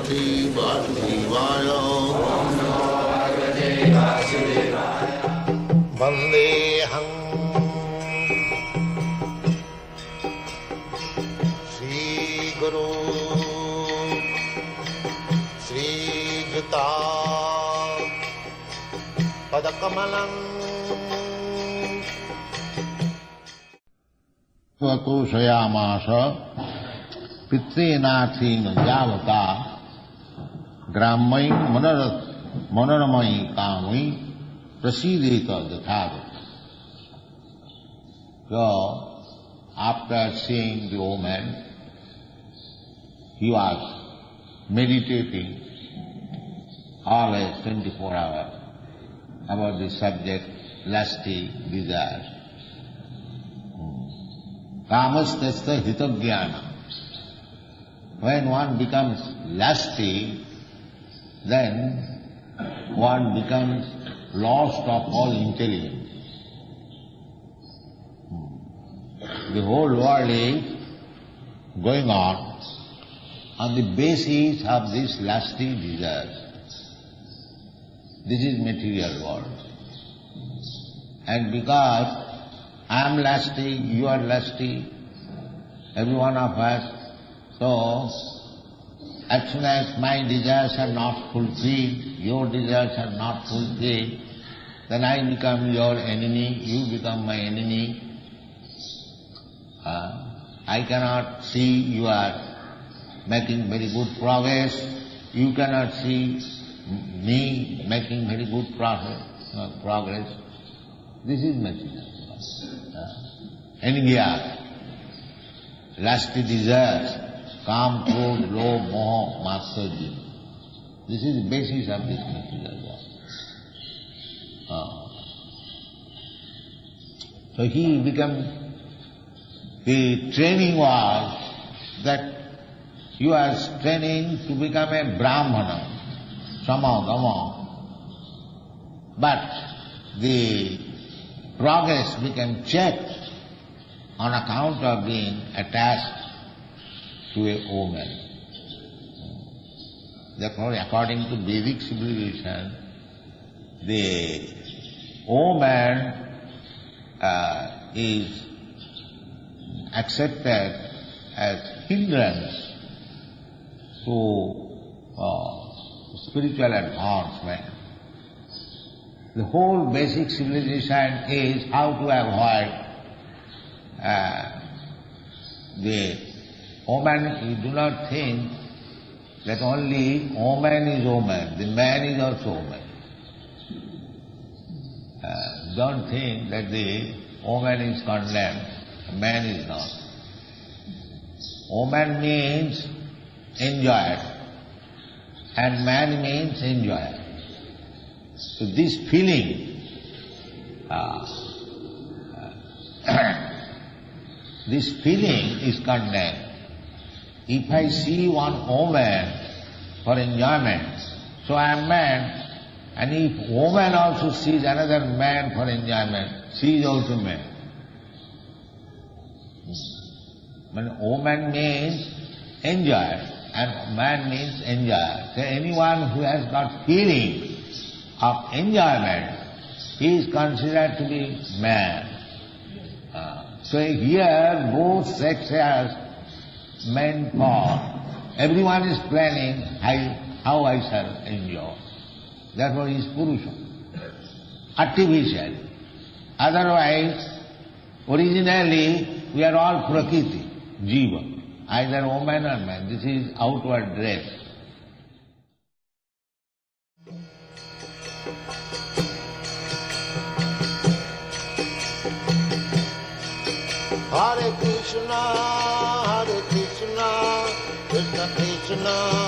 Bhagavate Vasudevaya. Vandeham Sri Guru Sri Juta Padakamalam Svatoshayamasa Pitrenathing Javata Gramai Manoramai Kami Prasideta Dathavat. So, after seeing the omen, he was meditating always 24 hours about the subject, lusty desires. Kamastasya hitagyana. When one becomes lusty, then one becomes lost of all intelligence. The whole world is going on the basis of this lusty desires. This is material world. And because I am lusty, you are lusty, every one of us, so as soon as my desires are not fulfilled, your desires are not fulfilled, then I become your enemy, you become my enemy. I cannot see you are making very good progress, you cannot see me making very good progress. This is material. Envy, lusty desires, Kam, Krodh, Lobh, Moha, Matsarya. This is the basis of this material world. So he became, the training was that you are training to become a Brahmana, Samagama. But the progress became checked on account of being attached to a woman. Therefore, according to Vedic civilization, the woman is accepted as hindrance to spiritual advancement. The whole basic civilization is how to avoid the woman. You do not think that only woman is woman, the man is also woman. Don't think that the woman is condemned, the man is not. Woman means enjoyer and man means enjoyer. So this feeling, this feeling is condemned. If I see one woman for enjoyment, so I am man, and if woman also sees another man for enjoyment, she is also man. When woman means enjoyer and man means enjoyer. So anyone who has got feeling of enjoyment, he is considered to be man. So here both sexes meant for. Everyone is planning how I shall enjoy. Therefore he is Purusha. Artificial. Otherwise, originally we are all Prakriti, Jiva, either woman or man. This is outward dress. Hare Krishna, Krishna Krishna